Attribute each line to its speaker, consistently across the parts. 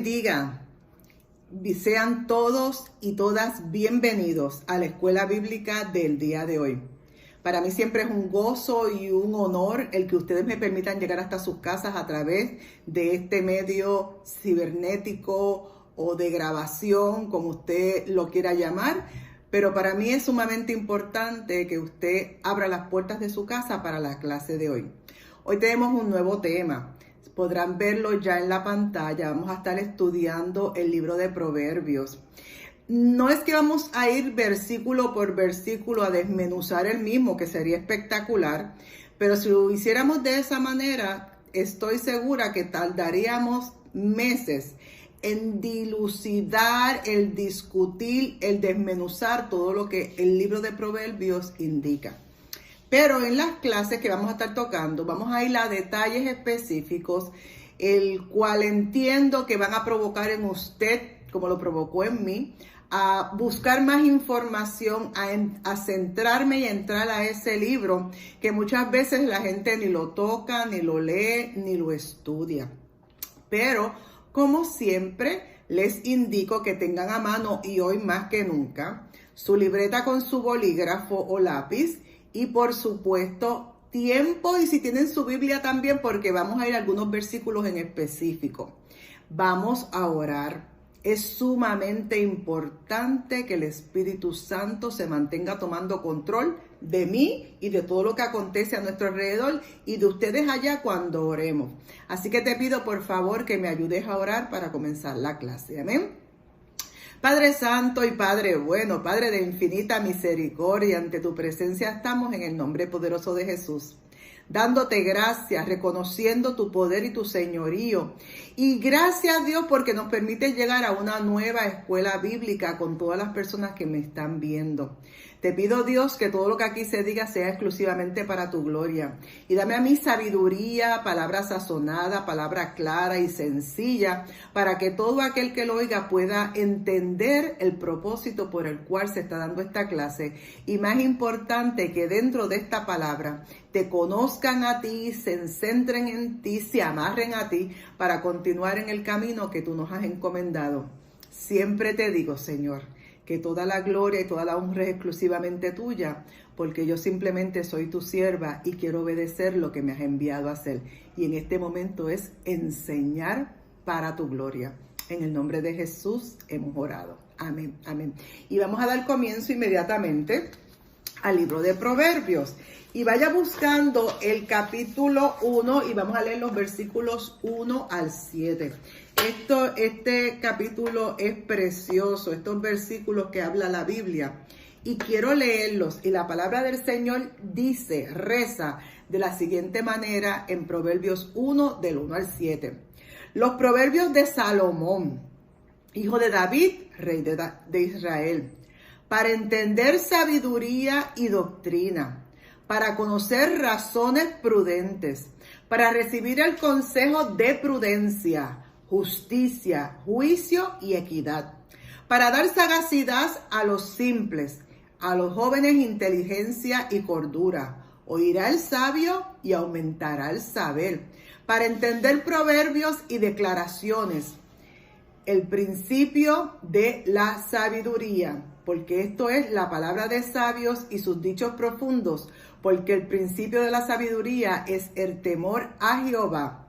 Speaker 1: bendiga. Sean todos y todas bienvenidos a la Escuela Bíblica del día de hoy. Para mí siempre es un gozo y un honor el que ustedes me permitan llegar hasta sus casas a través de este medio cibernético o de grabación, como usted lo quiera llamar. Pero para mí es sumamente importante que usted abra las puertas de su casa para la clase de hoy. Hoy tenemos un nuevo tema. Podrán verlo ya en la pantalla. Vamos a estar estudiando el libro de Proverbios. No es que vamos a ir versículo por versículo a desmenuzar el mismo, que sería espectacular, pero si lo hiciéramos de esa manera, estoy segura que tardaríamos meses en dilucidar, el discutir, el desmenuzar todo lo que el libro de Proverbios indica. Pero en las clases que vamos a estar tocando, vamos a ir a detalles específicos, el cual entiendo que van a provocar en usted, como lo provocó en mí, a buscar más información, a centrarme y a entrar a ese libro que muchas veces la gente ni lo toca, ni lo lee, ni lo estudia. Pero, como siempre, les indico que tengan a mano, y hoy más que nunca, su libreta con su bolígrafo o lápiz, y por supuesto, tiempo, y si tienen su Biblia también, porque vamos a ir a algunos versículos en específico. Vamos a orar. Es sumamente importante que el Espíritu Santo se mantenga tomando control de mí y de todo lo que acontece a nuestro alrededor y de ustedes allá cuando oremos. Así que te pido por favor que me ayudes a orar para comenzar la clase. Amén. Padre Santo y Padre bueno, Padre de infinita misericordia, ante tu presencia estamos en el nombre poderoso de Jesús, dándote gracias, reconociendo tu poder y tu señorío. Y gracias a Dios porque nos permite llegar a una nueva escuela bíblica con todas las personas que me están viendo. Te pido, Dios, que todo lo que aquí se diga sea exclusivamente para tu gloria. Y dame a mí sabiduría, palabra sazonada, palabra clara y sencilla, para que todo aquel que lo oiga pueda entender el propósito por el cual se está dando esta clase. Y más importante, que dentro de esta palabra te conozcan a ti, se centren en ti, se amarren a ti, para continuar en el camino que tú nos has encomendado. Siempre te digo, Señor, que toda la gloria y toda la honra es exclusivamente tuya, porque yo simplemente soy tu sierva y quiero obedecer lo que me has enviado a hacer. Y en este momento es enseñar para tu gloria. En el nombre de Jesús hemos orado. Amén, amén. Y vamos a dar comienzo inmediatamente al libro de Proverbios. Y vaya buscando el capítulo 1 y vamos a leer los versículos 1 al 7. Este capítulo es precioso, estos versículos que habla la Biblia. Y quiero leerlos. Y la palabra del Señor dice, reza de la siguiente manera en Proverbios 1, del 1 al 7. Los proverbios de Salomón, hijo de David, rey de Israel, para entender sabiduría y doctrina, para conocer razones prudentes, para recibir el consejo de prudencia, justicia, juicio y equidad, para dar sagacidad a los simples, a los jóvenes inteligencia y cordura. Oirá el sabio y aumentará el saber, para entender proverbios y declaraciones, el principio de la sabiduría, porque esto es la palabra de sabios y sus dichos profundos, porque el principio de la sabiduría es el temor a Jehová.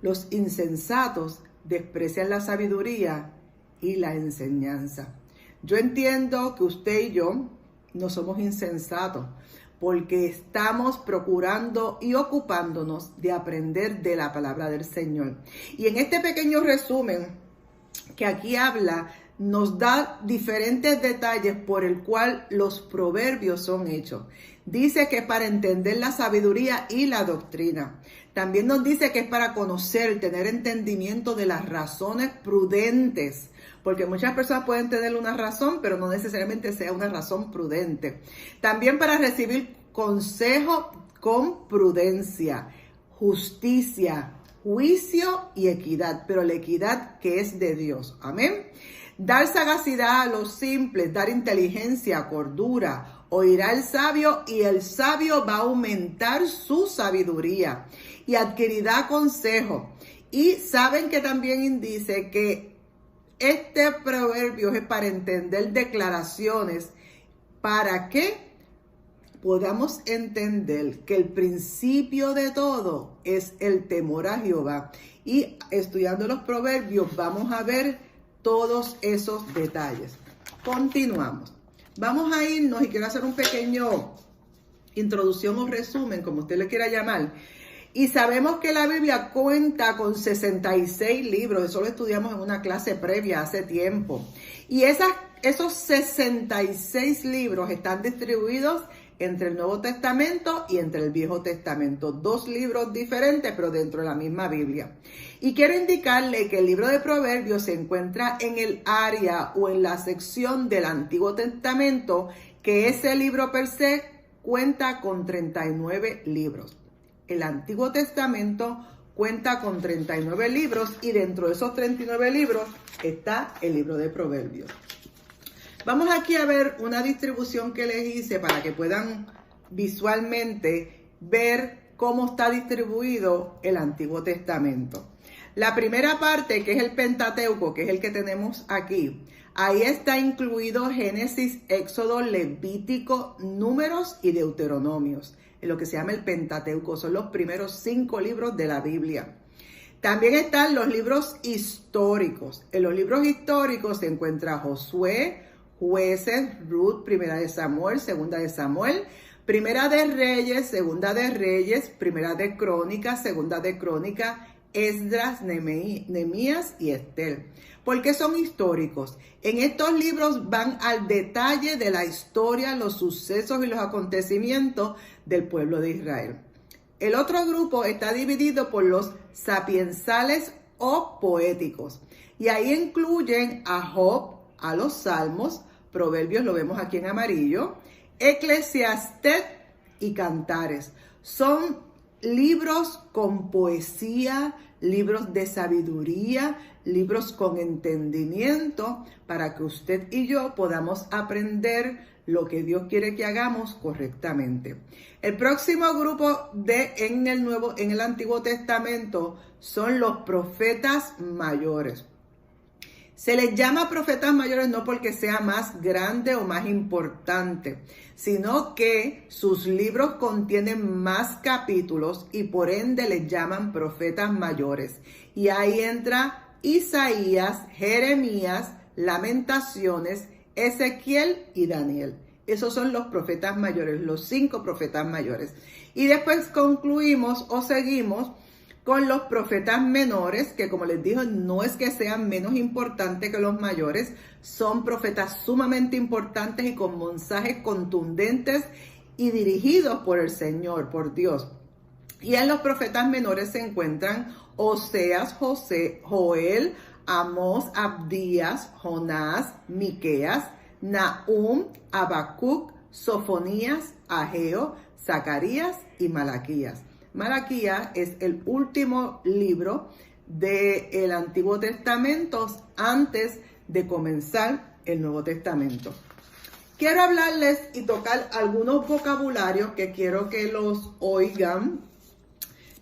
Speaker 1: Los insensatos desprecian la sabiduría y la enseñanza. Yo entiendo que usted y yo no somos insensatos, porque estamos procurando y ocupándonos de aprender de la palabra del Señor. Y en este pequeño resumen que aquí habla, nos da diferentes detalles por el cual los proverbios son hechos. Dice que es para entender la sabiduría y la doctrina. También nos dice que es para conocer, tener entendimiento de las razones prudentes. Porque muchas personas pueden tener una razón, pero no necesariamente sea una razón prudente. También para recibir consejo con prudencia, justicia, juicio y equidad, pero la equidad que es de Dios. Amén. Dar sagacidad a los simples, dar inteligencia, cordura. Oirá el sabio y el sabio va a aumentar su sabiduría y adquirirá consejo. Y saben que también dice que este proverbio es para entender declaraciones, para que podamos entender que el principio de todo es el temor a Jehová. Y estudiando los proverbios vamos a ver todos esos detalles. Continuamos. Vamos a irnos y quiero hacer un pequeño introducción o resumen, como usted le quiera llamar. Y sabemos que la Biblia cuenta con 66 libros. Eso lo estudiamos en una clase previa hace tiempo. Y esos 66 libros están distribuidos entre el Nuevo Testamento y entre el Viejo Testamento. 2 libros diferentes, pero dentro de la misma Biblia. Y quiero indicarle que el libro de Proverbios se encuentra en el área o en la sección del Antiguo Testamento, que ese libro per se cuenta con 39 libros. El Antiguo Testamento cuenta con 39 libros y dentro de esos 39 libros está el libro de Proverbios. Vamos aquí a ver una distribución que les hice para que puedan visualmente ver cómo está distribuido el Antiguo Testamento. La primera parte, que es el Pentateuco, que es el que tenemos aquí, ahí está incluido Génesis, Éxodo, Levítico, Números y Deuteronomios. En lo que se llama el Pentateuco, son los primeros 5 libros de la Biblia. También están los libros históricos. En los libros históricos se encuentra Josué, Jueces, Ruth, Primera de Samuel, Segunda de Samuel, Primera de Reyes, Segunda de Reyes, Primera de Crónicas, Segunda de Crónicas, Esdras, Nehemías y Esther. ¿Por qué son históricos? En estos libros van al detalle de la historia, los sucesos y los acontecimientos del pueblo de Israel. El otro grupo está dividido por los sapiensales o poéticos. Y ahí incluyen a Job, a los Salmos, Proverbios lo vemos aquí en amarillo, Eclesiastés y Cantares. Son libros con poesía, libros de sabiduría, libros con entendimiento, para que usted y yo podamos aprender lo que Dios quiere que hagamos correctamente. El próximo grupo en el Antiguo Testamento son los profetas mayores. Se les llama profetas mayores no porque sea más grande o más importante, sino que sus libros contienen más capítulos y por ende les llaman profetas mayores. Y ahí entra Isaías, Jeremías, Lamentaciones, Ezequiel y Daniel. Esos son los profetas mayores, los 5 profetas mayores. Y después concluimos o seguimos con los profetas menores, que como les dije, no es que sean menos importantes que los mayores, son profetas sumamente importantes y con mensajes contundentes y dirigidos por el Señor, por Dios. Y en los profetas menores se encuentran Oseas, Joel, Amós, Abdías, Jonás, Miqueas, Nahum, Habacuc, Sofonías, Ageo, Zacarías y Malaquías. Malaquías es el último libro del Antiguo Testamento antes de comenzar el Nuevo Testamento. Quiero hablarles y tocar algunos vocabularios que quiero que los oigan,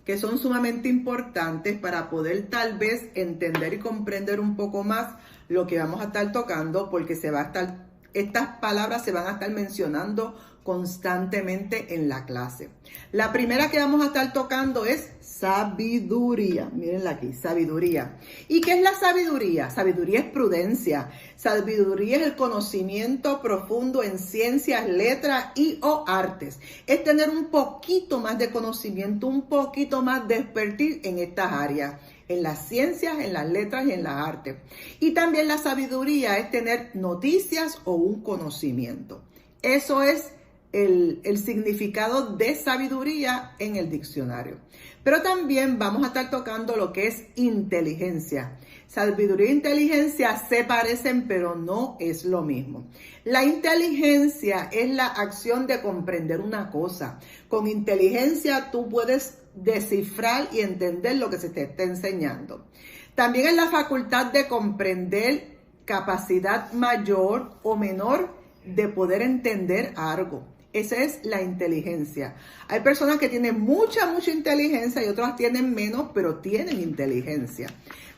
Speaker 1: que son sumamente importantes para poder tal vez entender y comprender un poco más lo que vamos a estar tocando, porque estas palabras se van a estar mencionando constantemente en la clase. La primera que vamos a estar tocando es sabiduría. Mírenla aquí, sabiduría. ¿Y qué es la sabiduría? Sabiduría es prudencia. Sabiduría es el conocimiento profundo en ciencias, letras y o artes. Es tener un poquito más de conocimiento, un poquito más de expertise en estas áreas, en las ciencias, en las letras y en las artes. Y también la sabiduría es tener noticias o un conocimiento. Eso es el significado de sabiduría en el diccionario. Pero también vamos a estar tocando lo que es inteligencia. Sabiduría e inteligencia se parecen, pero no es lo mismo. La inteligencia es la acción de comprender una cosa. Con inteligencia tú puedes descifrar y entender lo que se te está enseñando. También es la facultad de comprender, capacidad mayor o menor de poder entender algo. Esa es la inteligencia. Hay personas que tienen mucha inteligencia y otras tienen menos, pero tienen inteligencia.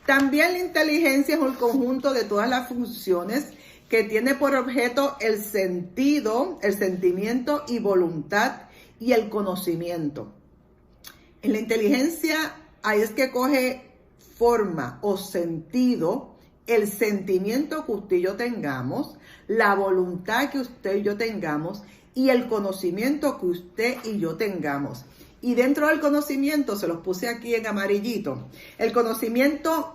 Speaker 1: También la inteligencia es un conjunto de todas las funciones que tiene por objeto el sentido, el sentimiento y voluntad y el conocimiento. En la inteligencia ahí es que coge forma o sentido el sentimiento que usted y yo tengamos, la voluntad que usted y yo tengamos y el conocimiento que usted y yo tengamos. Y dentro del conocimiento, se los puse aquí en amarillito, el conocimiento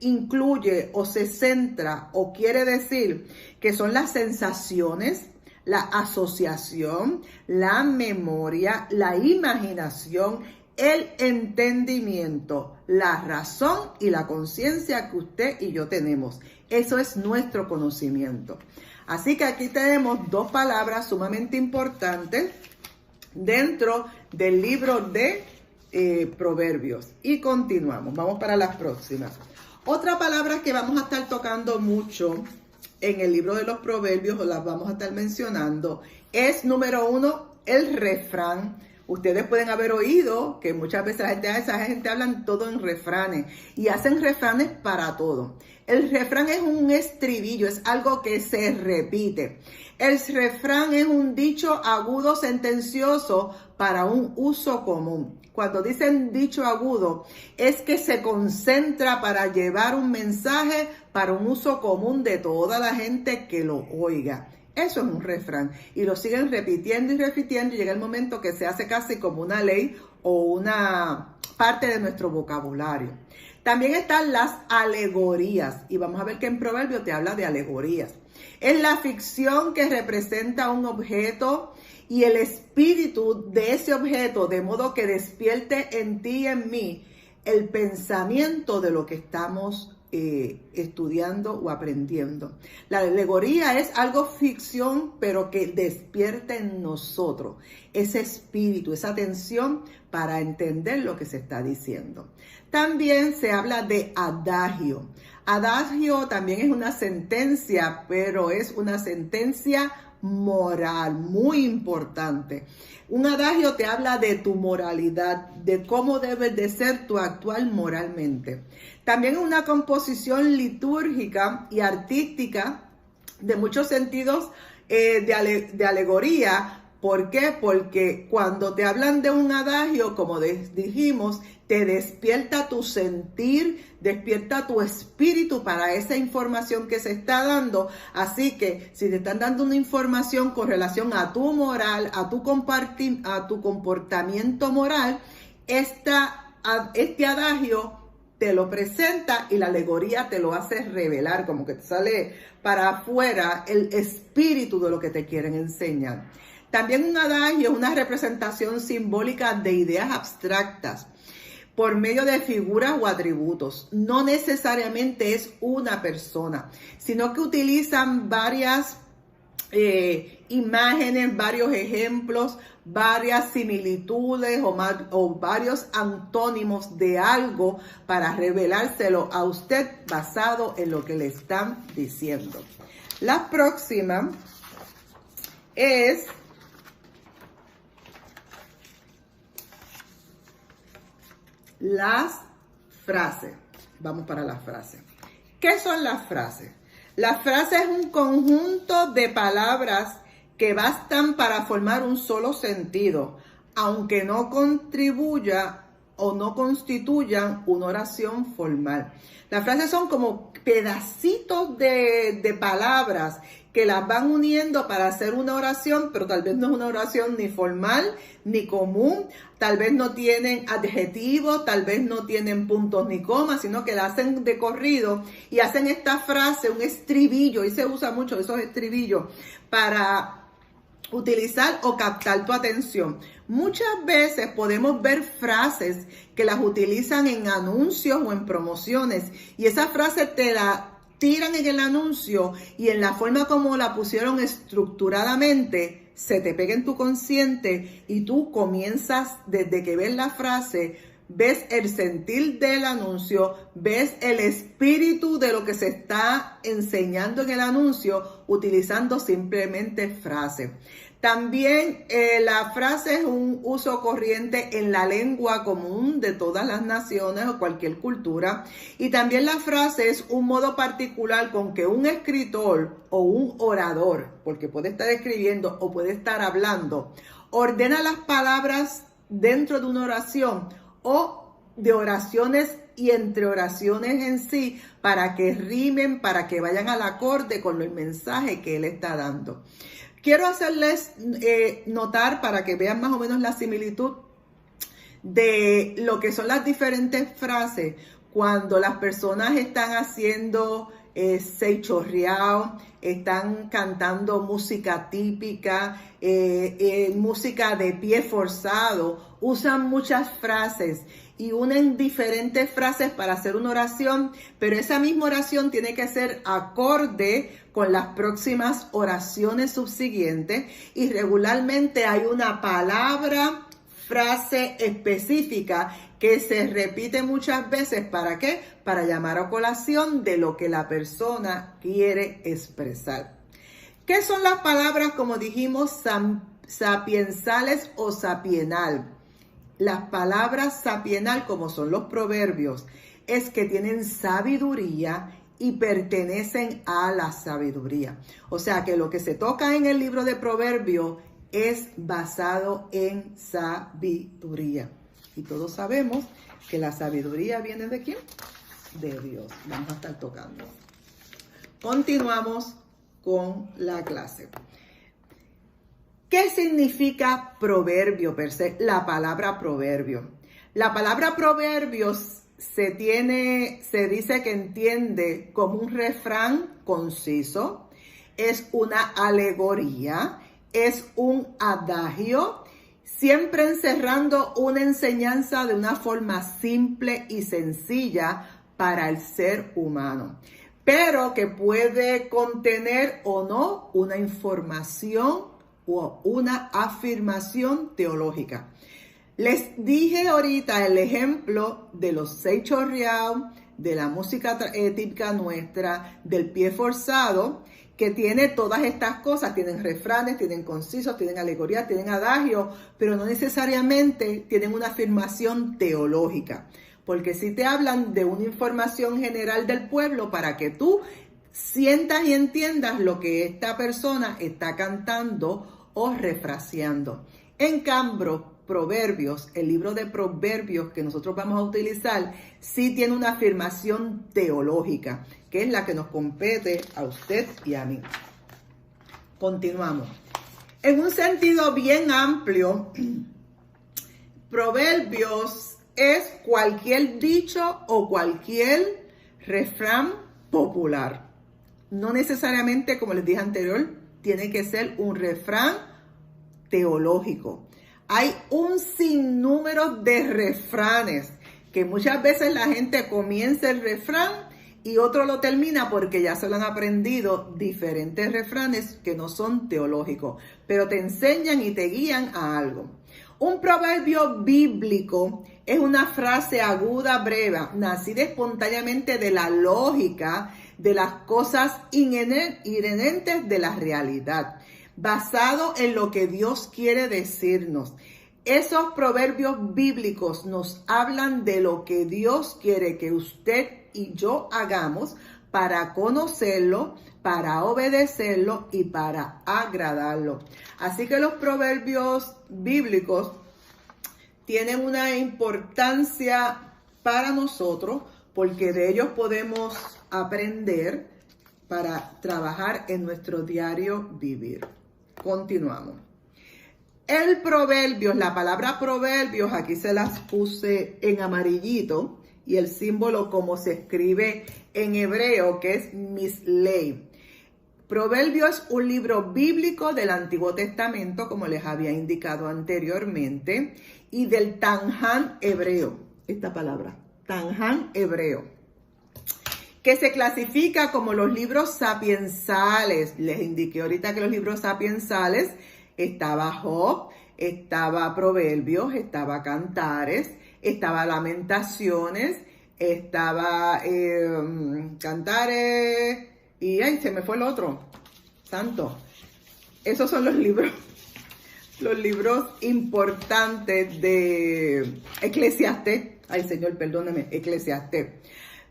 Speaker 1: incluye o se centra o quiere decir que son las sensaciones, la asociación, la memoria, la imaginación, el entendimiento, la razón y la conciencia que usted y yo tenemos. Eso es nuestro conocimiento. Así que aquí tenemos dos palabras sumamente importantes dentro del libro de Proverbios. Y continuamos, vamos para las próximas. Otra palabra que vamos a estar tocando mucho en el libro de los Proverbios, o las vamos a estar mencionando, es número 1, el refrán. Ustedes pueden haber oído que muchas veces esa gente hablan todo en refranes y hacen refranes para todo. El refrán es un estribillo, es algo que se repite. El refrán es un dicho agudo sentencioso para un uso común. Cuando dicen dicho agudo, es que se concentra para llevar un mensaje para un uso común de toda la gente que lo oiga. Eso es un refrán. Y lo siguen repitiendo y repitiendo y llega el momento que se hace casi como una ley o una parte de nuestro vocabulario. También están las alegorías. Y vamos a ver que en Proverbios te habla de alegorías. Es la ficción que representa un objeto y el espíritu de ese objeto, de modo que despierte en ti y en mí el pensamiento de lo que estamos estudiando o aprendiendo. La alegoría es algo ficción, pero que despierta en nosotros ese espíritu, esa atención para entender lo que se está diciendo. También se habla de adagio. Adagio también es una sentencia, pero es una sentencia moral, muy importante. Un adagio te habla de tu moralidad, de cómo debes de ser tu actual moralmente. También una composición litúrgica y artística de muchos sentidos de alegoría. ¿Por qué? Porque cuando te hablan de un adagio, como dijimos, te despierta tu sentir, despierta tu espíritu para esa información que se está dando. Así que si te están dando una información con relación a tu moral, a tu comportamiento moral, este adagio te lo presenta y la alegoría te lo hace revelar, como que te sale para afuera el espíritu de lo que te quieren enseñar. También un adagio es una representación simbólica de ideas abstractas por medio de figuras o atributos. No necesariamente es una persona, sino que utilizan varias imágenes, varios ejemplos, varias similitudes o varios antónimos de algo para revelárselo a usted basado en lo que le están diciendo. La próxima es las frases. Vamos para las frases. ¿Qué son las frases? Las frases es un conjunto de palabras que bastan para formar un solo sentido, aunque no contribuya o no constituyan una oración formal. Las frases son como pedacitos de palabras que las van uniendo para hacer una oración, pero tal vez no es una oración ni formal ni común, tal vez no tienen adjetivos, tal vez no tienen puntos ni comas, sino que la hacen de corrido y hacen esta frase, un estribillo, y se usa mucho esos estribillos para utilizar o captar tu atención. Muchas veces podemos ver frases que las utilizan en anuncios o en promociones y esa frase te la tiran en el anuncio y en la forma como la pusieron estructuradamente se te pega en tu consciente y tú comienzas desde que ves la frase, ves el sentir del anuncio, ves el espíritu de lo que se está enseñando en el anuncio utilizando simplemente frases. También la frase es un uso corriente en la lengua común de todas las naciones o cualquier cultura. Y también la frase es un modo particular con que un escritor o un orador, porque puede estar escribiendo o puede estar hablando, ordena las palabras dentro de una oración o de oraciones y entre oraciones en sí para que rimen, para que vayan al acorde con el mensaje que él está dando. Quiero hacerles notar para que vean más o menos la similitud de lo que son las diferentes frases cuando las personas están haciendo seichorreao, están cantando música típica, música de pie forzado, usan muchas frases y unen diferentes frases para hacer una oración, pero esa misma oración tiene que ser acorde con las próximas oraciones subsiguientes y regularmente hay una palabra, frase específica que se repite muchas veces. ¿Para qué? Para llamar a colación de lo que la persona quiere expresar. ¿Qué son las palabras, como dijimos, sapiensales o sapienal? Las palabras sapienal, como son los proverbios, es que tienen sabiduría y pertenecen a la sabiduría. O sea que lo que se toca en el libro de Proverbios es basado en sabiduría. Y todos sabemos que la sabiduría viene ¿de quién? De Dios. Vamos a estar tocando. Continuamos con la clase. ¿Qué significa proverbio per se? La palabra proverbio. La palabra proverbios se dice que entiende como un refrán conciso, es una alegoría, es un adagio, siempre encerrando una enseñanza de una forma simple y sencilla para el ser humano, pero que puede contener o no una información o una afirmación teológica. Les dije ahorita el ejemplo de los seichorreao, de la música típica nuestra, del pie forzado, que tiene todas estas cosas, tienen refranes, tienen concisos, tienen alegorías, tienen adagios, pero no necesariamente tienen una afirmación teológica, porque sí te hablan de una información general del pueblo para que tú sientas y entiendas lo que esta persona está cantando o refraseando. En cambio, Proverbios, el libro de Proverbios que nosotros vamos a utilizar, sí tiene una afirmación teológica, que es la que nos compete a usted y a mí. Continuamos. En un sentido bien amplio, Proverbios es cualquier dicho o cualquier refrán popular. No necesariamente, como les dije anterior, tiene que ser un refrán teológico. Hay un sinnúmero de refranes que muchas veces la gente comienza el refrán y otro lo termina porque ya se lo han aprendido, diferentes refranes que no son teológicos, pero te enseñan y te guían a algo. Un proverbio bíblico es una frase aguda, breve, nacida espontáneamente de la lógica de las cosas inherentes de la realidad, basado en lo que Dios quiere decirnos. Esos proverbios bíblicos nos hablan de lo que Dios quiere que usted y yo hagamos para conocerlo, para obedecerlo y para agradarlo. Así que los proverbios bíblicos tienen una importancia para nosotros porque de ellos podemos aprender para trabajar en nuestro diario vivir. Continuamos. El proverbios, la palabra proverbios, aquí se las puse en amarillito y el símbolo como se escribe en hebreo, que es mislei. Proverbios es un libro bíblico del Antiguo Testamento, como les había indicado anteriormente, y del Tanjan hebreo, esta palabra, Tanjan hebreo, que se clasifica como los libros sapiensales. Les indiqué ahorita que los libros sapiensales estaba Job, estaba Proverbios, estaba Cantares, estaba Lamentaciones, estaba Cantares y ay, se me fue el otro, santo. Esos son los libros los libros importantes de Eclesiastés. Ay, Señor, perdóneme, Eclesiastés.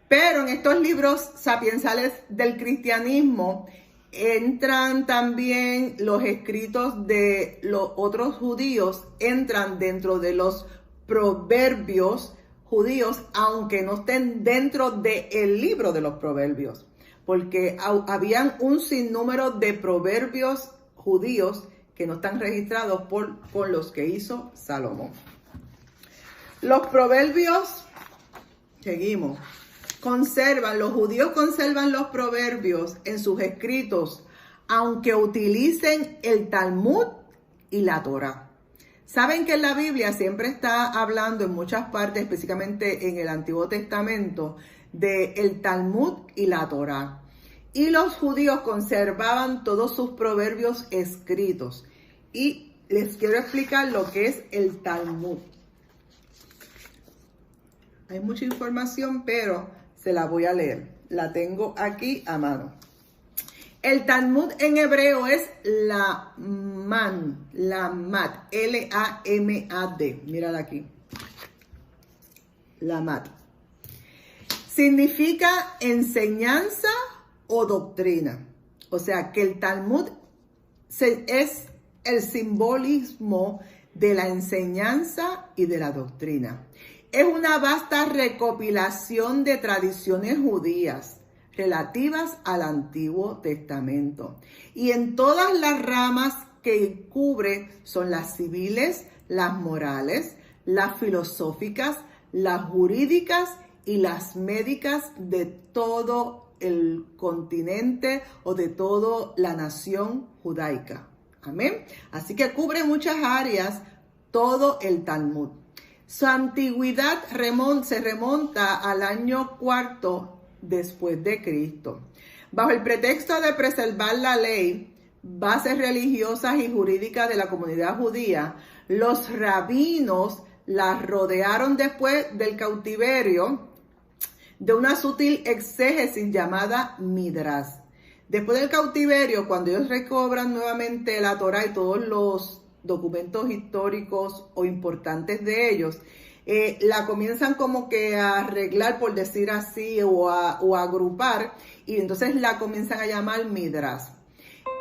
Speaker 1: Pero en estos libros sapiensales del cristianismo entran también los escritos de los otros judíos, entran dentro de los proverbios judíos, aunque no estén dentro del libro de los proverbios, porque habían un sinnúmero de proverbios judíos que no están registrados por los que hizo Salomón. Los proverbios, seguimos. Los judíos conservan los proverbios en sus escritos, aunque utilicen el Talmud y la Torá. Saben que en la Biblia siempre está hablando en muchas partes, específicamente en el Antiguo Testamento, de el Talmud y la Torá. Y los judíos conservaban todos sus proverbios escritos. Y les quiero explicar lo que es el Talmud. Hay mucha información, pero se la voy a leer. La tengo aquí a mano. El Talmud en hebreo es Lamad, L-A-M-A-D. Mírala aquí. Lamad. Significa enseñanza o doctrina. O sea que el Talmud es el simbolismo de la enseñanza y de la doctrina. Es una vasta recopilación de tradiciones judías relativas al Antiguo Testamento. Y en todas las ramas que cubre son las civiles, las morales, las filosóficas, las jurídicas y las médicas de todo el continente o de toda la nación judaica. Amén. Así que cubre muchas áreas todo el Talmud. Su antigüedad se remonta al año 4 después de Cristo. Bajo el pretexto de preservar la ley, bases religiosas y jurídicas de la comunidad judía, los rabinos la rodearon después del cautiverio de una sutil exégesis llamada Midrash. Después del cautiverio, cuando ellos recobran nuevamente la Torá y todos los documentos históricos o importantes de ellos, la comienzan como que a arreglar, por decir así, o a agrupar, y entonces la comienzan a llamar Midrash.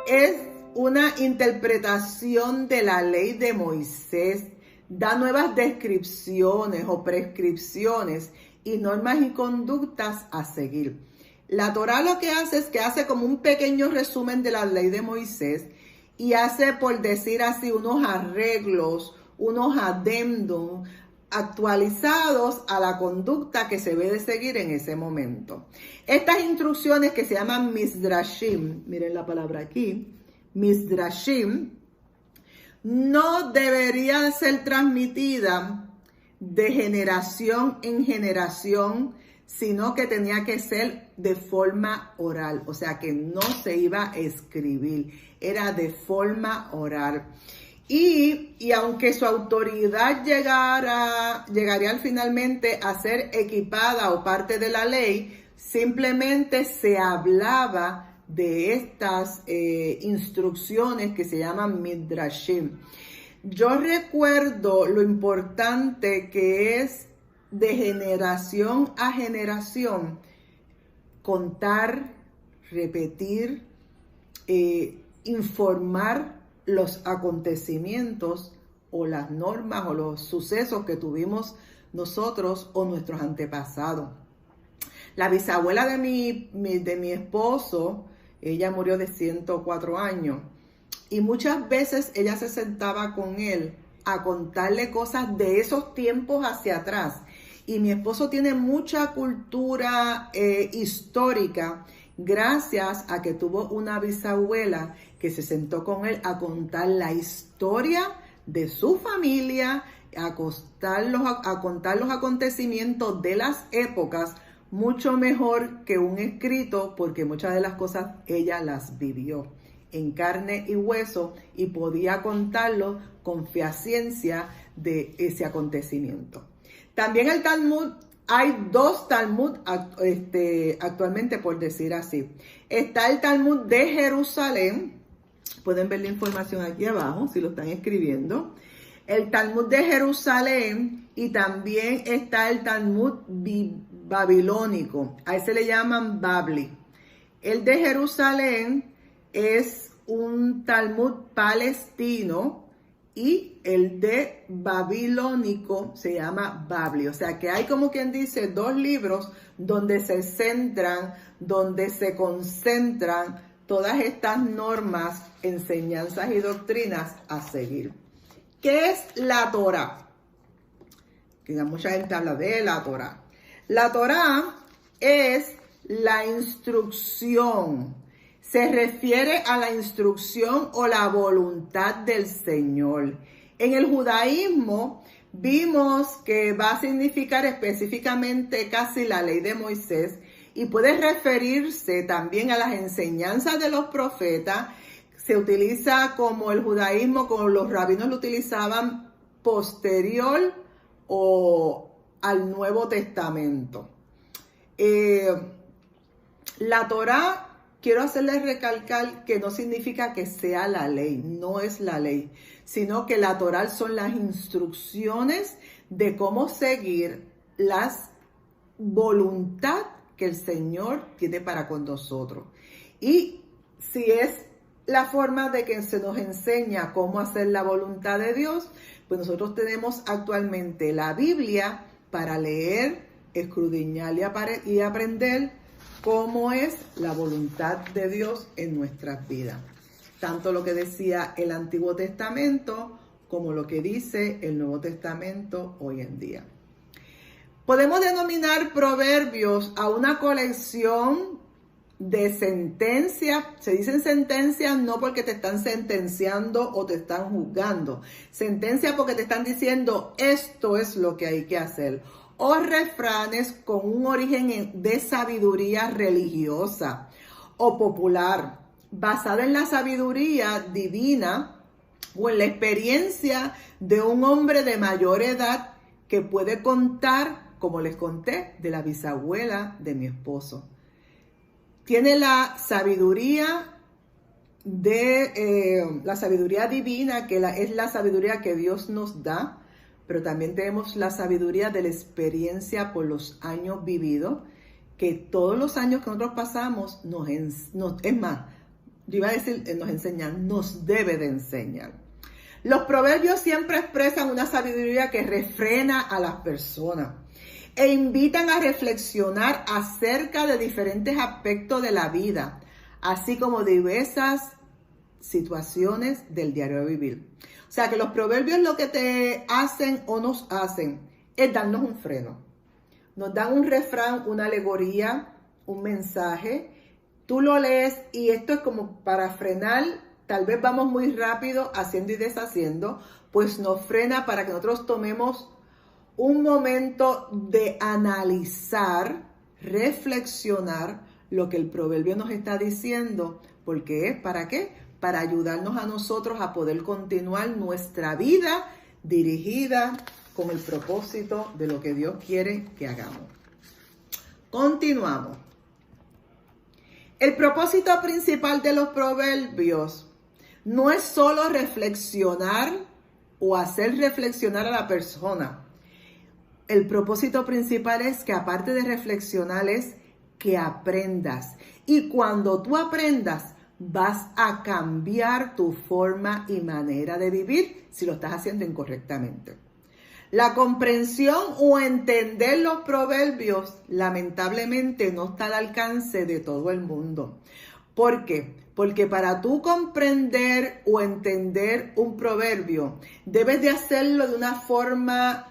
Speaker 1: Es una interpretación de la ley de Moisés, da nuevas descripciones o prescripciones y normas y conductas a seguir. La Torá lo que hace es que hace como un pequeño resumen de la ley de Moisés y hace, por decir así, unos arreglos, unos adendum actualizados a la conducta que se debe de seguir en ese momento. Estas instrucciones que se llaman Midrashim, miren la palabra aquí, Midrashim, no deberían ser transmitidas de generación en generación, sino que tenía que ser de forma oral, o sea que no se iba a escribir, era de forma oral. Y aunque su autoridad llegaría finalmente a ser equipada o parte de la ley, simplemente se hablaba de estas instrucciones que se llaman Midrashim. Yo recuerdo lo importante que es de generación a generación contar, repetir, informar los acontecimientos o las normas o los sucesos que tuvimos nosotros o nuestros antepasados. La bisabuela de mi esposo, ella murió de 104 años y muchas veces ella se sentaba con él a contarle cosas de esos tiempos hacia atrás. Y mi esposo tiene mucha cultura histórica gracias a que tuvo una bisabuela que se sentó con él a contar la historia de su familia, a contar los acontecimientos de las épocas, mucho mejor que un escrito, porque muchas de las cosas ella las vivió en carne y hueso y podía contarlo con fehaciencia de ese acontecimiento. También el Talmud, hay dos Talmud actualmente, por decir así. Está el Talmud de Jerusalén, Pueden ver la información aquí abajo si lo están escribiendo. El Talmud de Jerusalén y también está el Talmud babilónico. A ese le llaman Babli. El de Jerusalén es un Talmud palestino y el de babilónico se llama Babli. O sea que hay, como quien dice, dos libros donde se centran, donde se concentran todas estas normas, enseñanzas y doctrinas a seguir. ¿Qué es la Torá? Que mucha gente habla de la Torá. La Torá es la instrucción. Se refiere a la instrucción o la voluntad del Señor. En el judaísmo vimos que va a significar específicamente casi la ley de Moisés y puede referirse también a las enseñanzas de los profetas. Se utiliza como el judaísmo, como los rabinos lo utilizaban, posterior o al Nuevo Testamento. La Torá, quiero hacerles recalcar que no significa que sea la ley, no es la ley, sino que la Torá son las instrucciones de cómo seguir las voluntad que el Señor tiene para con nosotros. Y si es la forma de que se nos enseña cómo hacer la voluntad de Dios, pues nosotros tenemos actualmente la Biblia para leer, escudriñar y aprender cómo es la voluntad de Dios en nuestras vidas. Tanto lo que decía el Antiguo Testamento como lo que dice el Nuevo Testamento hoy en día. Podemos denominar proverbios a una colección de sentencias. Se dicen sentencias no porque te están sentenciando o te están juzgando. Sentencias porque te están diciendo esto es lo que hay que hacer. O refranes con un origen de sabiduría religiosa o popular, basada en la sabiduría divina o en la experiencia de un hombre de mayor edad que puede contar, como les conté, de la bisabuela de mi esposo. Tiene la sabiduría la sabiduría divina, que es la sabiduría que Dios nos da, pero también tenemos la sabiduría de la experiencia por los años vividos, que todos los años que nosotros pasamos es más, yo iba a decir, nos enseñan, nos debe de enseñar. Los proverbios siempre expresan una sabiduría que refrena a las personas e invitan a reflexionar acerca de diferentes aspectos de la vida, así como diversas situaciones del diario vivir. O sea que los proverbios lo que te hacen o nos hacen es darnos un freno. Nos dan un refrán, una alegoría, un mensaje. Tú lo lees y esto es como para frenar. Tal vez vamos muy rápido haciendo y deshaciendo, pues nos frena para que nosotros tomemos un momento de analizar, reflexionar lo que el proverbio nos está diciendo. ¿Porque es? ¿Para qué? Para ayudarnos a nosotros a poder continuar nuestra vida dirigida con el propósito de lo que Dios quiere que hagamos. Continuamos. El propósito principal de los proverbios no es solo reflexionar o hacer reflexionar a la persona. El propósito principal es que, aparte de reflexionar, es que aprendas. Y cuando tú aprendas, vas a cambiar tu forma y manera de vivir si lo estás haciendo incorrectamente. La comprensión o entender los proverbios, lamentablemente, no está al alcance de todo el mundo. ¿Por qué? Porque para tú comprender o entender un proverbio, debes de hacerlo de una forma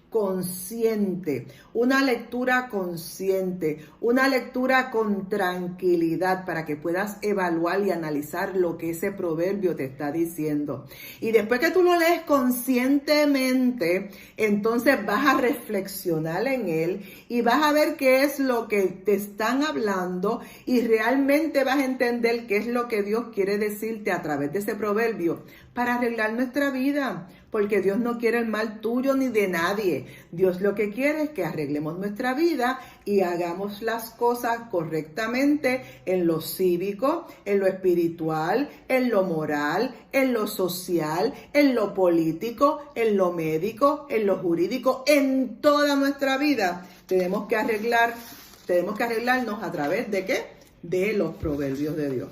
Speaker 1: consciente, una lectura consciente, una lectura con tranquilidad para que puedas evaluar y analizar lo que ese proverbio te está diciendo. Y después que tú lo lees conscientemente, entonces vas a reflexionar en él y vas a ver qué es lo que te están hablando y realmente vas a entender qué es lo que Dios quiere decirte a través de ese proverbio para arreglar nuestra vida. porque Dios no quiere el mal tuyo ni de nadie. Dios lo que quiere es que arreglemos nuestra vida y hagamos las cosas correctamente en lo cívico, en lo espiritual, en lo moral, en lo social, en lo político, en lo médico, en lo jurídico, en toda nuestra vida. Tenemos que arreglarnos a través de ¿qué? De los proverbios de Dios.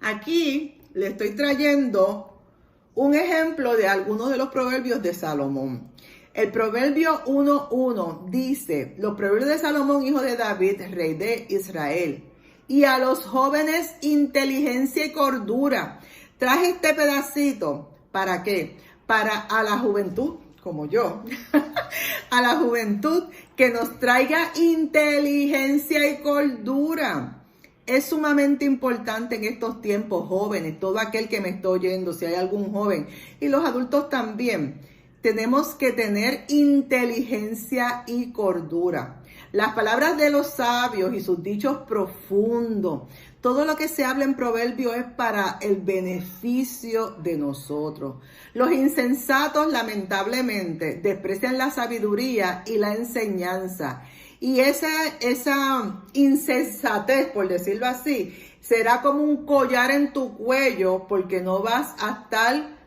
Speaker 1: Aquí le estoy trayendo un ejemplo de algunos de los proverbios de Salomón. El proverbio 1:1 dice: los proverbios de Salomón, hijo de David, rey de Israel. Y a los jóvenes inteligencia y cordura. Traje este pedacito, ¿para qué? Para a la juventud, como yo, a la juventud que nos traiga inteligencia y cordura. Es sumamente importante en estos tiempos, jóvenes, todo aquel que me está oyendo, si hay algún joven, y los adultos también, tenemos que tener inteligencia y cordura. Las palabras de los sabios y sus dichos profundos, todo lo que se habla en proverbio es para el beneficio de nosotros. Los insensatos, lamentablemente, desprecian la sabiduría y la enseñanza. Y esa insensatez, por decirlo así, será como un collar en tu cuello porque no vas a estar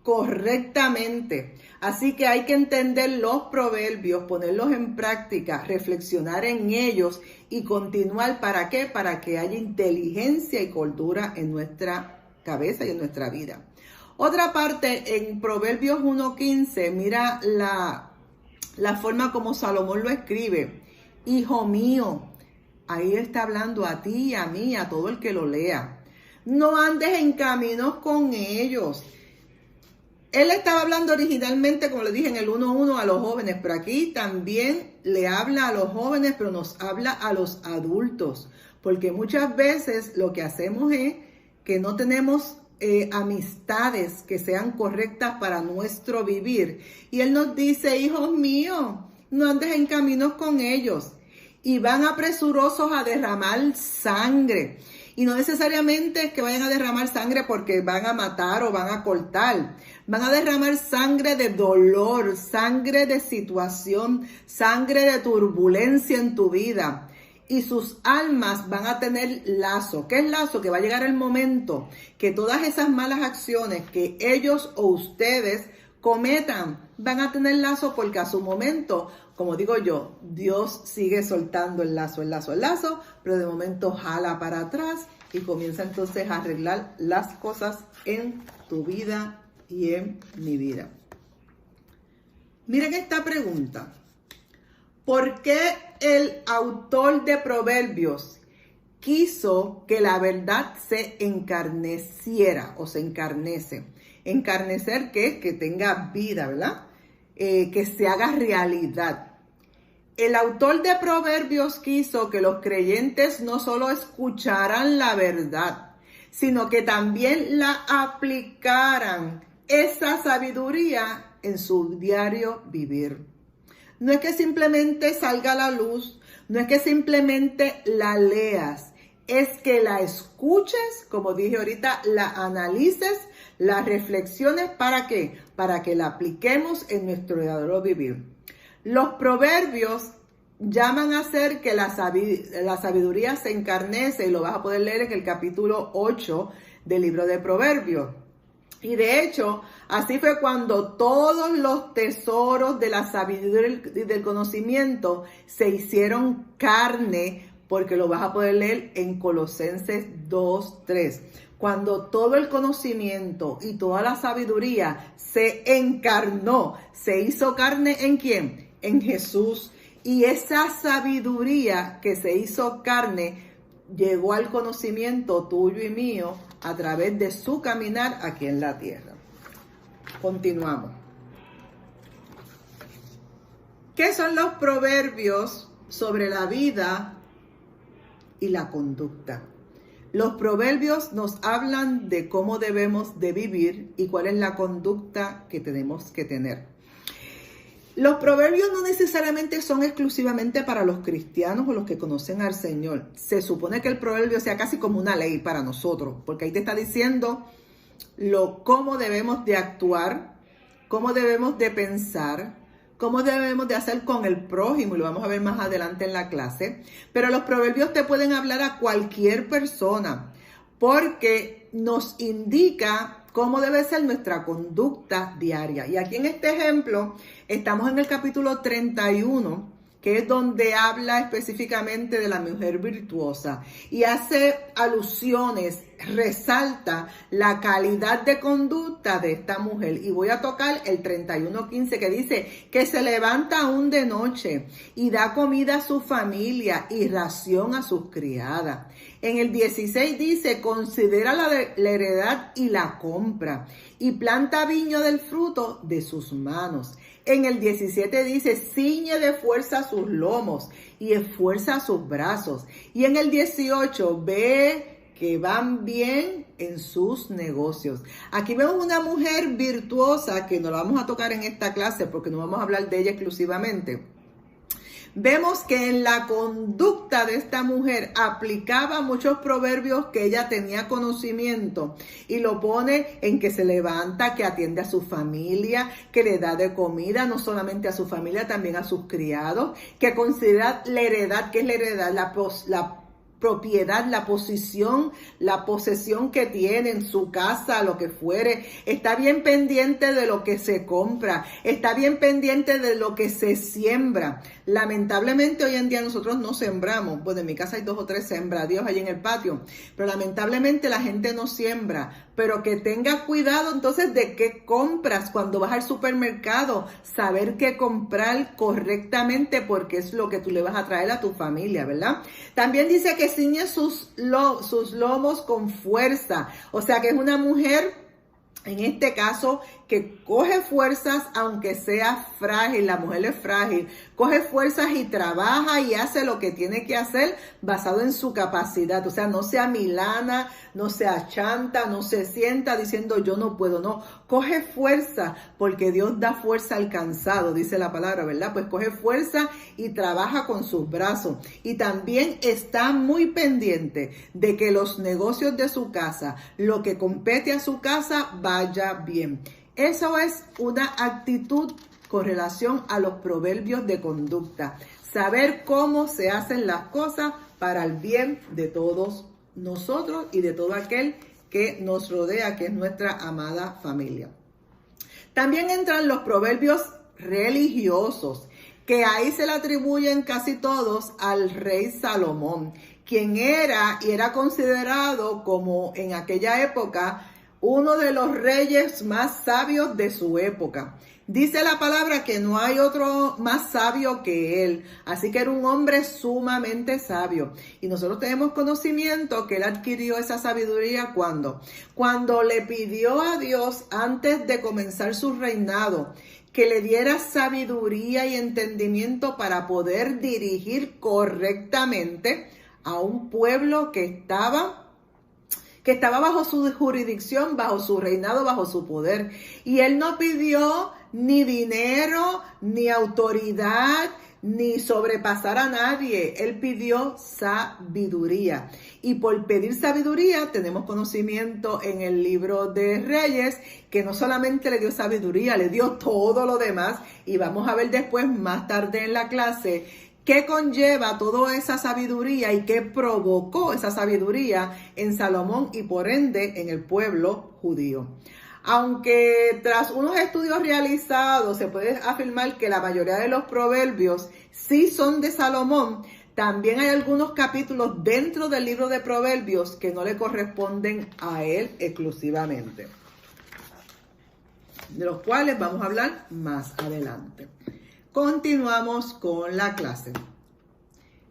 Speaker 1: correctamente. Así que hay que entender los proverbios, ponerlos en práctica, reflexionar en ellos y continuar. ¿Para qué? Para que haya inteligencia y cordura en nuestra cabeza y en nuestra vida. Otra parte, en Proverbios 1:15, mira la forma como Salomón lo escribe. Hijo mío, ahí está hablando a ti y a mí, a todo el que lo lea. No andes en caminos con ellos. Él estaba hablando originalmente, como le dije, en el 1:1 a los jóvenes, pero aquí también le habla a los jóvenes, pero nos habla a los adultos. Porque muchas veces lo que hacemos es que no tenemos amistades que sean correctas para nuestro vivir. Y Él nos dice: hijos míos, no andes en caminos con ellos. Y van apresurosos a derramar sangre. Y no necesariamente es que vayan a derramar sangre porque van a matar o van a cortar. Van a derramar sangre de dolor, sangre de situación, sangre de turbulencia en tu vida. Y sus almas van a tener lazo. ¿Qué es lazo? Que va a llegar el momento que todas esas malas acciones que ellos o ustedes cometan van a tener lazo, porque a su momento, como digo yo, Dios sigue soltando el lazo, pero de momento jala para atrás y comienza entonces a arreglar las cosas en tu vida y en mi vida. Miren esta pregunta. ¿Por qué el autor de Proverbios quiso que la verdad se encarneciera o se encarnece? Encarnecer, ¿qué es? Que tenga vida, ¿verdad? Que se haga realidad. El autor de Proverbios quiso que los creyentes no solo escucharan la verdad, sino que también la aplicaran, esa sabiduría, en su diario vivir. No es que simplemente salga a la luz, no es que simplemente la leas, es que la escuches, como dije ahorita, la analices, la reflexiones. ¿Para qué? Para que la apliquemos en nuestro diario vivir. Los proverbios llaman a hacer que la sabiduría se encarnece, y lo vas a poder leer en el capítulo 8 del libro de Proverbios. Y de hecho, así fue cuando todos los tesoros de la sabiduría y del conocimiento se hicieron carne, porque lo vas a poder leer en Colosenses 2:3. Cuando todo el conocimiento y toda la sabiduría se encarnó, se hizo carne, ¿en quién? En Jesús. Y esa sabiduría que se hizo carne llegó al conocimiento tuyo y mío a través de su caminar aquí en la tierra. Continuamos. ¿Qué son los proverbios sobre la vida y la conducta? Los proverbios nos hablan de cómo debemos de vivir y cuál es la conducta que tenemos que tener. Los proverbios no necesariamente son exclusivamente para los cristianos o los que conocen al Señor. Se supone que el proverbio sea casi como una ley para nosotros, porque ahí te está diciendo cómo debemos de actuar, cómo debemos de pensar, cómo debemos de hacer con el prójimo, y lo vamos a ver más adelante en la clase. Pero los proverbios te pueden hablar a cualquier persona, porque nos indica cómo debe ser nuestra conducta diaria. Y aquí en este ejemplo estamos en el capítulo 31, que es donde habla específicamente de la mujer virtuosa y hace alusiones, resalta la calidad de conducta de esta mujer. Y voy a tocar el 31:15, que dice que se levanta aún de noche y da comida a su familia y ración a sus criadas. En el 16 dice, considera la heredad y la compra, y planta viño del fruto de sus manos. En el 17 dice, ciñe de fuerza sus lomos y esfuerza sus brazos. Y en el 18, ve que van bien en sus negocios. Aquí vemos una mujer virtuosa, que no la vamos a tocar en esta clase porque no vamos a hablar de ella exclusivamente. Vemos que en la conducta de esta mujer aplicaba muchos proverbios que ella tenía conocimiento, y lo pone en que se levanta, que atiende a su familia, que le da de comida, no solamente a su familia, también a sus criados, que considera la heredad. ¿Qué es la heredad? La propiedad, la posición, la posesión que tiene en su casa, lo que fuere. Está bien pendiente de lo que se compra, está bien pendiente de lo que se siembra. Lamentablemente hoy en día nosotros no sembramos. Bueno, en mi casa hay 2 o 3 sembradíos ahí en el patio, pero lamentablemente la gente no siembra. Pero que tenga cuidado entonces de qué compras cuando vas al supermercado, saber qué comprar correctamente, porque es lo que tú le vas a traer a tu familia, ¿verdad? También dice que ciñe sus lomos con fuerza, o sea que es una mujer, en este caso, que coge fuerzas aunque sea frágil. La mujer es frágil, coge fuerzas y trabaja y hace lo que tiene que hacer basado en su capacidad. O sea, no se amilana, no se achanta, no se sienta diciendo yo no puedo, no. Coge fuerza porque Dios da fuerza al cansado, dice la palabra, ¿verdad? Pues coge fuerza y trabaja con sus brazos. Y también está muy pendiente de que los negocios de su casa, lo que compete a su casa, vaya bien. Eso es una actitud con relación a los proverbios de conducta. Saber cómo se hacen las cosas para el bien de todos nosotros y de todo aquel que nos rodea, que es nuestra amada familia. También entran los proverbios religiosos, que ahí se le atribuyen casi todos al rey Salomón, quien era y era considerado como en aquella época uno de los reyes más sabios de su época. Dice la palabra que no hay otro más sabio que él. Así que era un hombre sumamente sabio. Y nosotros tenemos conocimiento que él adquirió esa sabiduría cuando le pidió a Dios, antes de comenzar su reinado, que le diera sabiduría y entendimiento para poder dirigir correctamente a un pueblo que estaba bajo su jurisdicción, bajo su reinado, bajo su poder. Y él no pidió ni dinero, ni autoridad, ni sobrepasar a nadie. Él pidió sabiduría. Y por pedir sabiduría, tenemos conocimiento en el libro de Reyes, que no solamente le dio sabiduría, le dio todo lo demás. Y vamos a ver después, más tarde en la clase, ¿qué conlleva toda esa sabiduría y qué provocó esa sabiduría en Salomón y por ende en el pueblo judío? Aunque tras unos estudios realizados se puede afirmar que la mayoría de los proverbios sí son de Salomón, también hay algunos capítulos dentro del libro de Proverbios que no le corresponden a él exclusivamente, de los cuales vamos a hablar más adelante. Continuamos con la clase.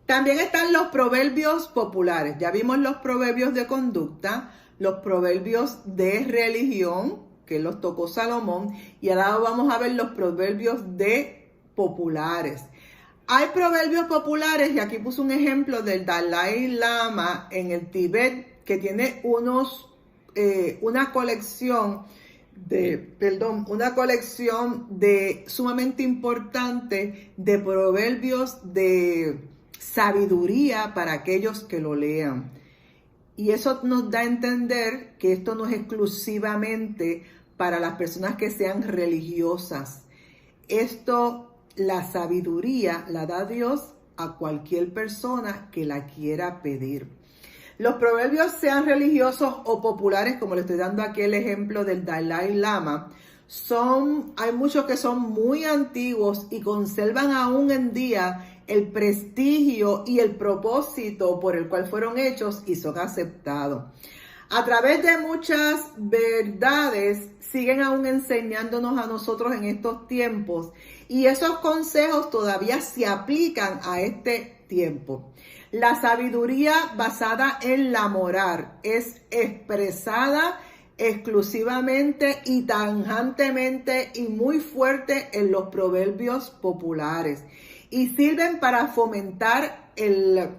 Speaker 1: También están los proverbios populares. Ya vimos los proverbios de conducta, los proverbios de religión, que los tocó Salomón, y ahora vamos a ver los proverbios de populares. Hay proverbios populares, y aquí puse un ejemplo del Dalai Lama en el Tíbet, que tiene una colección de sumamente importante de proverbios de sabiduría para aquellos que lo lean. Y eso nos da a entender que esto no es exclusivamente para las personas que sean religiosas. Esto, la sabiduría la da Dios a cualquier persona que la quiera pedir. Los proverbios, sean religiosos o populares, como le estoy dando aquí el ejemplo del Dalai Lama, hay muchos que son muy antiguos y conservan aún en día el prestigio y el propósito por el cual fueron hechos y son aceptados. A través de muchas verdades siguen aún enseñándonos a nosotros en estos tiempos, y esos consejos todavía se aplican a este tiempo. La sabiduría basada en la moral es expresada exclusivamente y tajantemente y muy fuerte en los proverbios populares, y sirven para fomentar el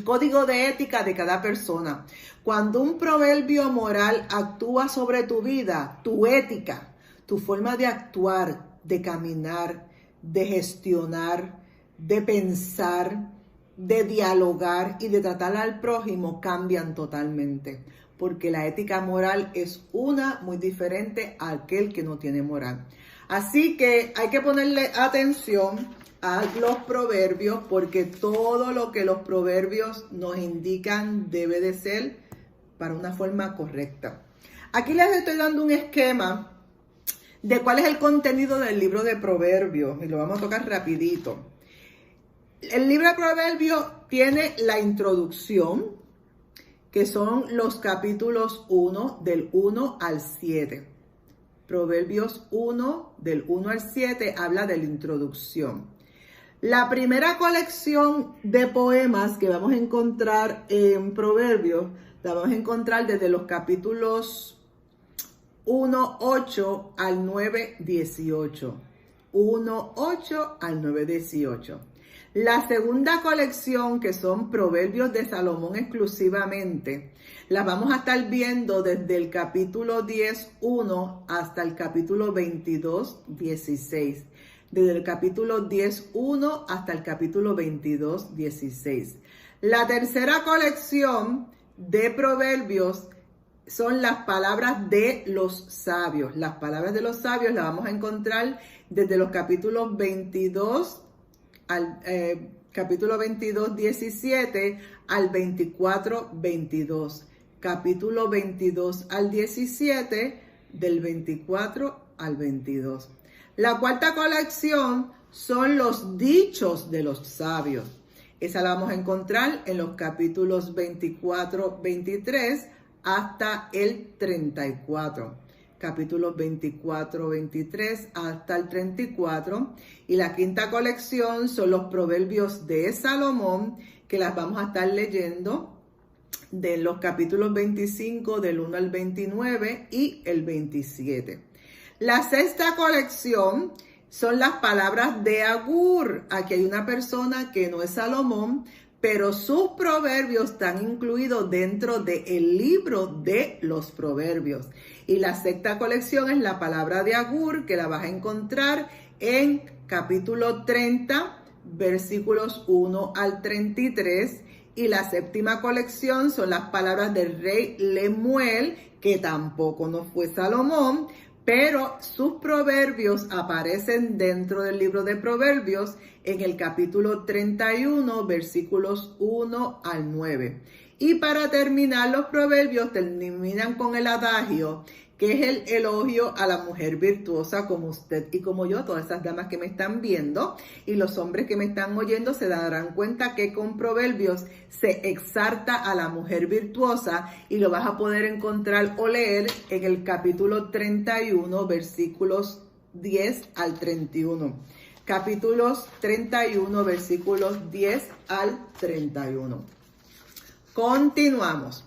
Speaker 1: código de ética de cada persona. Cuando un proverbio moral actúa sobre tu vida, tu ética, tu forma de actuar, de caminar, de gestionar, de pensar, de dialogar y de tratar al prójimo, cambian totalmente. Porque la ética moral es muy diferente a aquel que no tiene moral. Así que hay que ponerle atención a los proverbios, porque todo lo que los proverbios nos indican debe de ser para una forma correcta. Aquí les estoy dando un esquema de cuál es el contenido del libro de Proverbios, y lo vamos a tocar rapidito. El libro de Proverbios tiene la introducción, que son los capítulos 1, del 1 al 7. Proverbios 1, del 1 al 7, habla de la introducción. La primera colección de poemas que vamos a encontrar en Proverbios, la vamos a encontrar desde los capítulos 1:8 al 9:18. 1:8 al 9:18. La segunda colección, que son Proverbios de Salomón exclusivamente, las vamos a estar viendo desde el capítulo 10:1 hasta el capítulo 22:16. Desde el capítulo 10:1 hasta el capítulo 22:16. La tercera colección de Proverbios son las palabras de los sabios. Las palabras de los sabios las vamos a encontrar desde los capítulos 22 al capítulo 22:17 al 24:22. Capítulo 22 al 17, del 24 al 22. La cuarta colección son los dichos de los sabios. Esa la vamos a encontrar en los capítulos 24-23 hasta el 34. Capítulos 24-23 hasta el 34. Y la quinta colección son los proverbios de Salomón, que las vamos a estar leyendo de los capítulos 25, del 1 al 29 y el 27. La sexta colección son las palabras de Agur. Aquí hay una persona que no es Salomón, pero sus proverbios están incluidos dentro del libro de los proverbios. Y la sexta colección es la palabra de Agur, que la vas a encontrar en capítulo 30, versículos 1 al 33. Y la séptima colección son las palabras del rey Lemuel, que tampoco no fue Salomón, pero sus proverbios aparecen dentro del libro de Proverbios en el capítulo 31, versículos 1 al 9. Y para terminar, los proverbios terminan con el adagio, que es el elogio a la mujer virtuosa, como usted y como yo, todas esas damas que me están viendo, y los hombres que me están oyendo se darán cuenta que con proverbios se exalta a la mujer virtuosa, y lo vas a poder encontrar o leer en el capítulo 31, versículos 10 al 31. Capítulos 31, versículos 10 al 31. Continuamos.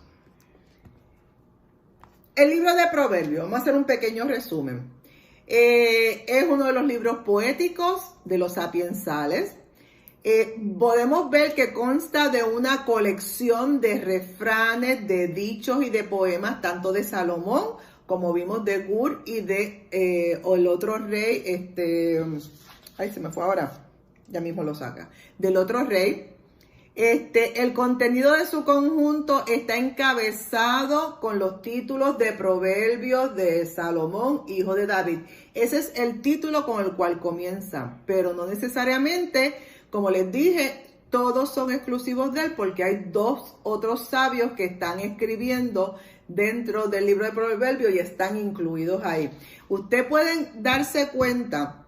Speaker 1: El libro de Proverbios, vamos a hacer un pequeño resumen. Es uno de los libros poéticos de los sapiensales. Podemos ver que consta de una colección de refranes, de dichos y de poemas, tanto de Salomón, como vimos de Gur y de el otro rey, ay, se me fue ahora, ya mismo lo saca, del otro rey. El contenido de su conjunto está encabezado con los títulos de Proverbios de Salomón, hijo de David. Ese es el título con el cual comienza, pero no necesariamente, como les dije, todos son exclusivos de él, porque hay dos otros sabios que están escribiendo dentro del libro de Proverbios y están incluidos ahí. Ustedes pueden darse cuenta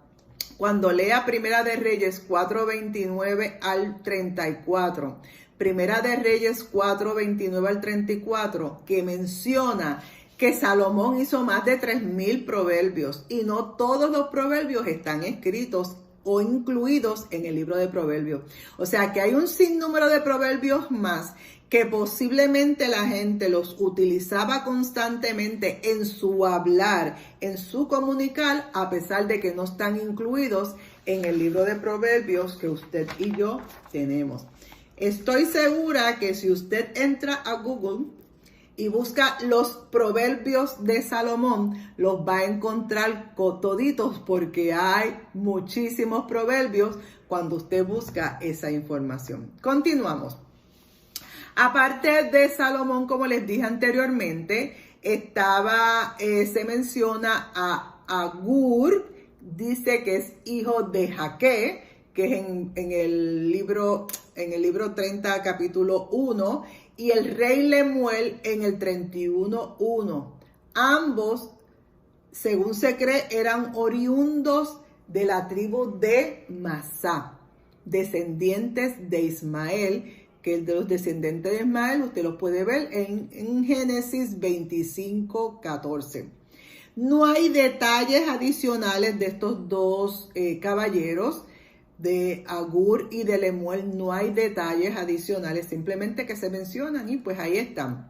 Speaker 1: cuando lea Primera de Reyes 4:29 al 34, Primera de Reyes 4:29 al 34, que menciona que Salomón hizo más de 3,000 proverbios y no todos los proverbios están escritos o incluidos en el libro de Proverbios. O sea que hay un sinnúmero de proverbios más que posiblemente la gente los utilizaba constantemente en su hablar, en su comunicar, a pesar de que no están incluidos en el libro de Proverbios que usted y yo tenemos. Estoy segura que si usted entra a Google y busca los proverbios de Salomón, los va a encontrar toditos, porque hay muchísimos proverbios cuando usted busca esa información. Continuamos. Aparte de Salomón, como les dije anteriormente, se menciona a Agur, dice que es hijo de Jaque, que es en el libro 30, capítulo 1, y el rey Lemuel en el 31:1. Ambos, según se cree, eran oriundos de la tribu de Masá, descendientes de Ismael, que de los descendientes de Ismael usted los puede ver en Génesis 25:14. No hay detalles adicionales de estos dos caballeros, de Agur y de Lemuel. No hay detalles adicionales, simplemente que se mencionan y pues ahí están.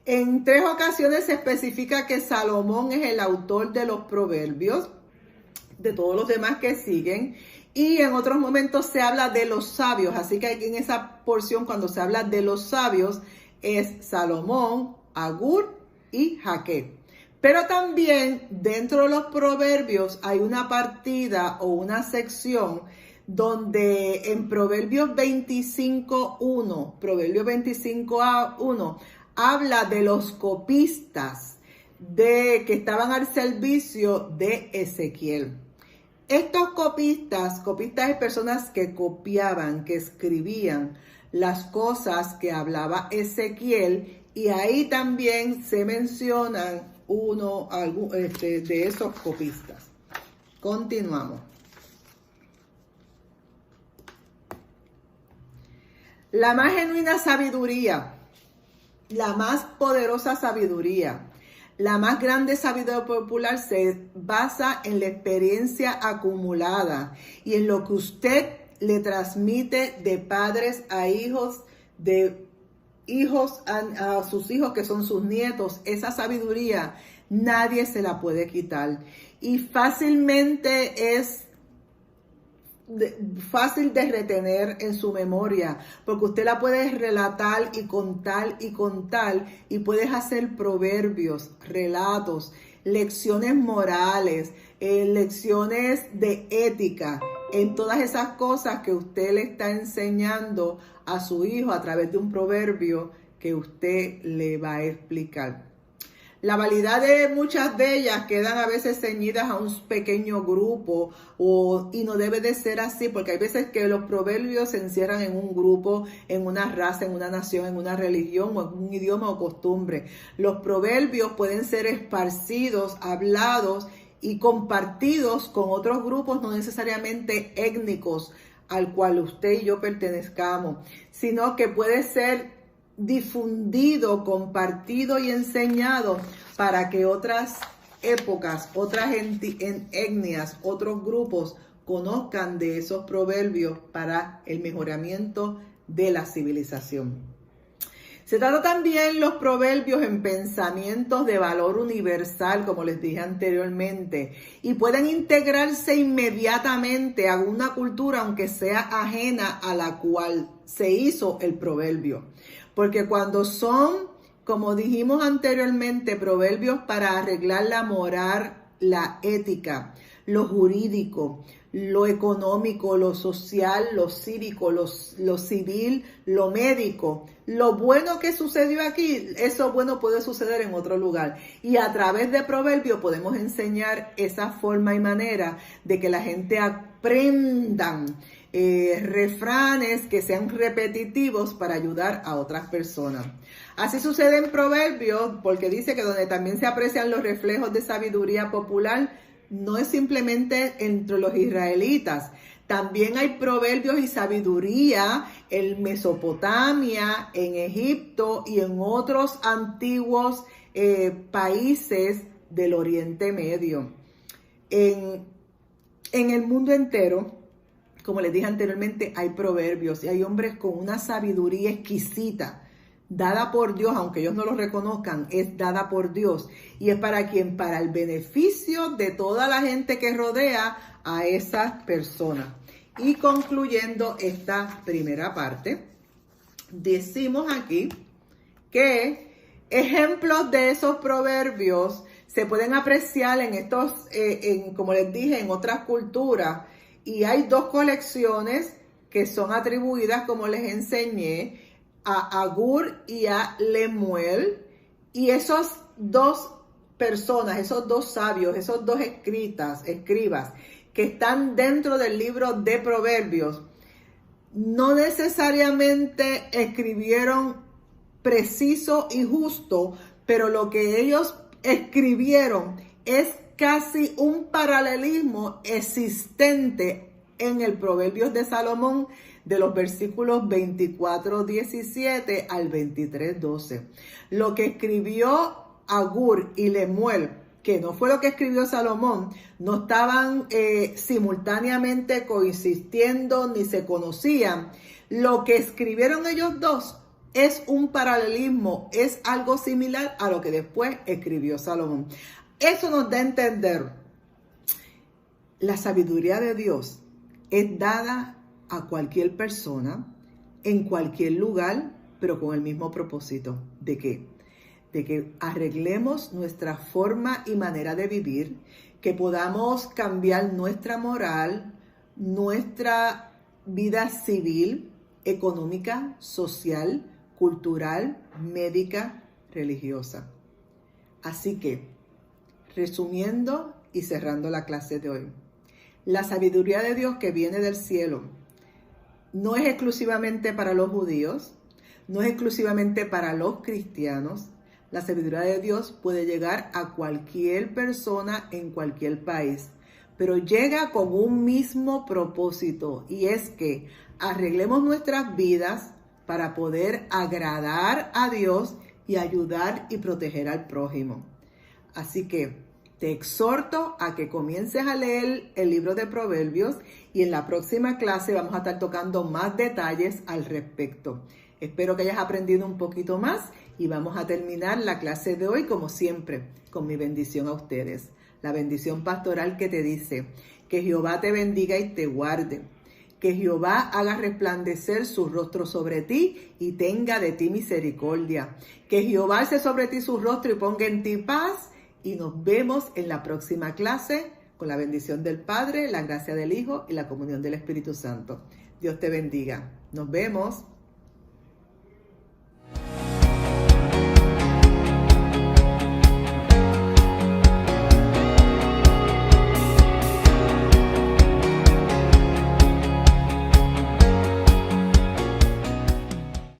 Speaker 1: En 3 ocasiones se especifica que Salomón es el autor de los proverbios, de todos los demás que siguen. Y en otros momentos se habla de los sabios, así que aquí en esa porción cuando se habla de los sabios es Salomón, Agur y Jaque. Pero también dentro de los proverbios hay una partida o una sección donde en Proverbios 25:1, habla de los copistas que estaban al servicio de Ezequiel. Estos copistas es personas que copiaban, que escribían las cosas que hablaba Ezequiel, y ahí también se mencionan de esos copistas. Continuamos. La más genuina sabiduría, la más poderosa sabiduría, la más grande sabiduría popular se basa en la experiencia acumulada y en lo que usted le transmite de padres a hijos, de hijos a sus hijos que son sus nietos. Esa sabiduría nadie se la puede quitar y fácilmente es fácil de retener en su memoria, porque usted la puede relatar y contar y puedes hacer proverbios, relatos, lecciones morales, lecciones de ética, en todas esas cosas que usted le está enseñando a su hijo a través de un proverbio que usted le va a explicar. La validad de muchas de ellas quedan a veces ceñidas a un pequeño grupo y no debe de ser así, porque hay veces que los proverbios se encierran en un grupo, en una raza, en una nación, en una religión o en un idioma o costumbre. Los proverbios pueden ser esparcidos, hablados y compartidos con otros grupos, no necesariamente étnicos al cual usted y yo pertenezcamos, sino que puede ser difundido, compartido y enseñado para que otras épocas, otras etnias, otros grupos conozcan de esos proverbios para el mejoramiento de la civilización. Se trata también los proverbios en pensamientos de valor universal, como les dije anteriormente, y pueden integrarse inmediatamente a una cultura, aunque sea ajena a la cual se hizo el proverbio. Porque cuando son, como dijimos anteriormente, proverbios para arreglar la moral, la ética, lo jurídico, lo económico, lo social, lo cívico, lo civil, lo médico. Lo bueno que sucedió aquí, eso bueno puede suceder en otro lugar. Y a través de Proverbios podemos enseñar esa forma y manera de que la gente aprendan refranes que sean repetitivos para ayudar a otras personas. Así sucede en Proverbios, porque dice que donde también se aprecian los reflejos de sabiduría popular, no es simplemente entre los israelitas. También hay proverbios y sabiduría en Mesopotamia, en Egipto y en otros antiguos países del Oriente Medio. En el mundo entero, como les dije anteriormente, hay proverbios y hay hombres con una sabiduría exquisita, dada por Dios, aunque ellos no lo reconozcan, es dada por Dios. Y es para quien, para el beneficio de toda la gente que rodea a esas personas. Y concluyendo esta primera parte, decimos aquí que ejemplos de esos proverbios se pueden apreciar en estos, como les dije, en otras culturas. Y hay dos colecciones que son atribuidas, como les enseñé, a Agur y a Lemuel. Y esos dos personas, esos dos sabios, esos dos escribas que están dentro del libro de Proverbios, no necesariamente escribieron preciso y justo, pero lo que ellos escribieron es casi un paralelismo existente en el Proverbios de Salomón, de los versículos 24:17 al 23:12. Lo que escribió Agur y Lemuel, que no fue lo que escribió Salomón, no estaban simultáneamente coexistiendo ni se conocían. Lo que escribieron ellos dos es un paralelismo, es algo similar a lo que después escribió Salomón. Eso nos da a entender la sabiduría de Dios es dada a cualquier persona, en cualquier lugar, pero con el mismo propósito. ¿De qué? De que arreglemos nuestra forma y manera de vivir, que podamos cambiar nuestra moral, nuestra vida civil, económica, social, cultural, médica, religiosa. Así que, resumiendo y cerrando la clase de hoy, la sabiduría de Dios que viene del cielo no es exclusivamente para los judíos, no es exclusivamente para los cristianos. La sabiduría de Dios puede llegar a cualquier persona en cualquier país, pero llega con un mismo propósito, y es que arreglemos nuestras vidas para poder agradar a Dios y ayudar y proteger al prójimo. Así que te exhorto a que comiences a leer el libro de Proverbios, y en la próxima clase vamos a estar tocando más detalles al respecto. Espero que hayas aprendido un poquito más y vamos a terminar la clase de hoy, como siempre, con mi bendición a ustedes. La bendición pastoral que te dice: que Jehová te bendiga y te guarde. Que Jehová haga resplandecer su rostro sobre ti y tenga de ti misericordia. Que Jehová alce sobre ti su rostro y ponga en ti paz. Y nos vemos en la próxima clase con la bendición del Padre, la gracia del Hijo y la comunión del Espíritu Santo. Dios te bendiga. Nos vemos.